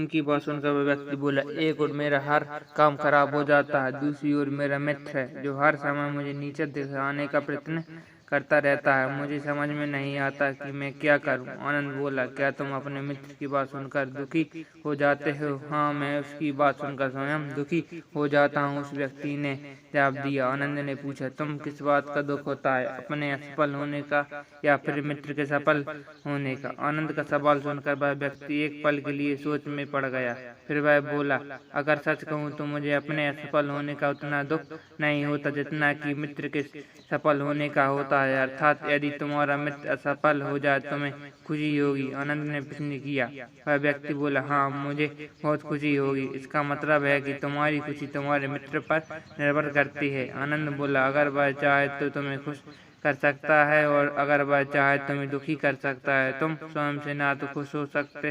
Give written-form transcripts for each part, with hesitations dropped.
उनकी बात सुनकर वह व्यक्ति बोला, एक ओर मेरा हर काम खराब हो जाता है, दूसरी ओर मेरा मित्र है जो हर समय मुझे नीचे दिखाने का प्रयत्न करता रहता है। मुझे समझ में नहीं आता कि मैं क्या करूं। आनंद बोला, क्या तुम अपने मित्र की बात सुनकर दुखी हो जाते हो? हाँ, मैं उसकी बात सुनकर स्वयं दुखी हो जाता हूँ, उस व्यक्ति ने जवाब दिया। आनंद ने पूछा, तुम किस बात का दुख होता है, अपने असफल होने का या फिर मित्र के सफल होने का? आनंद का सवाल सुनकर वह व्यक्ति एक पल के लिए सोच में पड़ गया। फिर वह बोला, अगर सच कहूँ तो मुझे अपने असफल होने का उतना दुख नहीं होता जितना कि मित्र के सफल होने का होता है। अर्थात यदि तुम्हारा मित्र असफल हो जाए तुम्हें खुशी होगी? आनंद ने प्रश्न किया। वह व्यक्ति बोला, हाँ, मुझे बहुत खुशी होगी। इसका मतलब है कि तुम्हारी खुशी तुम्हारे मित्र पर निर्भर करती है। आनंद बोला, अगर वह चाहे तो तुम्हें खुश कर सकता है और अगर वह चाहे तुम्हें दुखी कर सकता है। तुम स्वयं से ना तो खुश हो सकते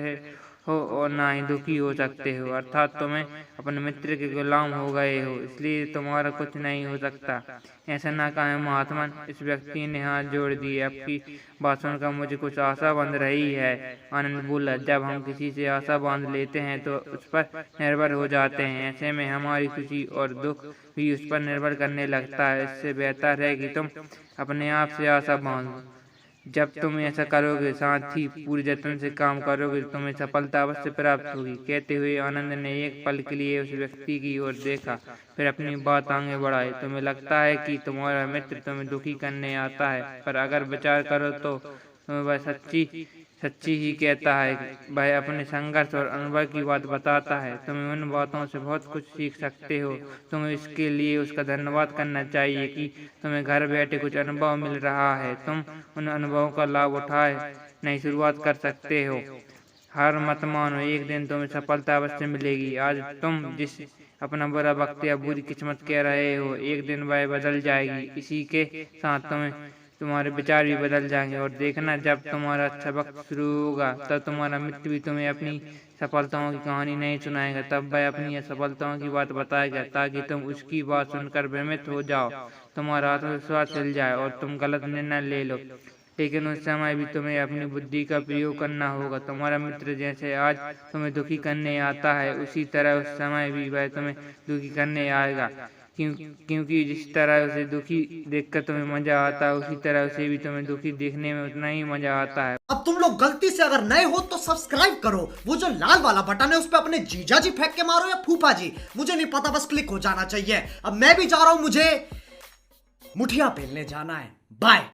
हो और ना ही दुखी हो सकते हो, अर्थात तुम्हें अपने मित्र के गुलाम हो गए हो, इसलिए तुम्हारा कुछ नहीं हो सकता। ऐसा ना कहें महात्मन, इस व्यक्ति ने हाथ जोड़ दिए। आपकी बात सुनकर मुझे कुछ आशा बंध रही है। आनंद बोला, जब हम किसी से आशा बांध लेते हैं तो उस पर निर्भर हो जाते हैं। ऐसे में हमारी खुशी और दुख भी उस पर निर्भर करने लगता है। इससे बेहतर है कि तुम अपने आप से आशा बांधो। जब तुम ऐसा करोगे, साथ ही पूरे जतन से काम करोगे, तो तुम्हें सफलता अवश्य प्राप्त होगी। कहते हुए आनंद ने एक पल के लिए उस व्यक्ति की ओर देखा, फिर अपनी बात आगे बढ़ाई। तुम्हें लगता है कि तुम्हारा मित्र तुम्हें दुखी करने आता है, पर अगर विचार करो तो वह सच्ची ही कहता है। वह अपने संघर्ष और अनुभव की बात बताता है। तुम्हें उन बातों से बहुत कुछ सीख सकते हो। तुम्हें इसके लिए उसका धन्यवाद करना चाहिए कि तुम्हें घर बैठे कुछ अनुभव मिल रहा है। तुम उन अनुभवों का लाभ उठाए नई शुरुआत कर सकते हो। हार मत मानो, एक दिन तुम्हें सफलता अवश्य मिलेगी। आज तुम जिस अपना बुरा वक्त या बुरी किस्मत कह रहे हो, एक दिन वह बदल जाएगी। इसी के साथ तुम्हारे विचार भी बदल जाएंगे और देखना, जब तुम्हारा अच्छा वक्त शुरू होगा तब तुम्हारा मित्र भी तुम्हें अपनी सफलताओं की कहानी नहीं सुनाएगा। तब वह अपनी असफलताओं की बात बताएगा ताकि तुम उसकी बात सुनकर भ्रमित हो जाओ, तुम्हारा आत्मविश्वास हिल जाए और तुम गलत निर्णय ले लो। लेकिन उस समय भी तुम्हें अपनी बुद्धि का प्रयोग करना होगा। तुम्हारा मित्र जैसे आज तुम्हें दुखी करने आता है, उसी तरह उस समय भी वह तुम्हें दुखी करने आएगा। क्योंकि जिस तरह उसे दुखी देखकर तुम्हें मजा आता है, उसी तरह उसे भी तुम्हें दुखी देखने में उतना ही मजा आता है। अब तुम लोग गलती से अगर नए हो तो सब्सक्राइब करो, वो जो लाल वाला बटन है उस पर अपने जीजा जी फेंक के मारो या फूफा जी, मुझे नहीं पता, बस क्लिक हो जाना चाहिए। अब मैं भी जा रहा हूं, मुझे मुठिया पेलने जाना है। बाय।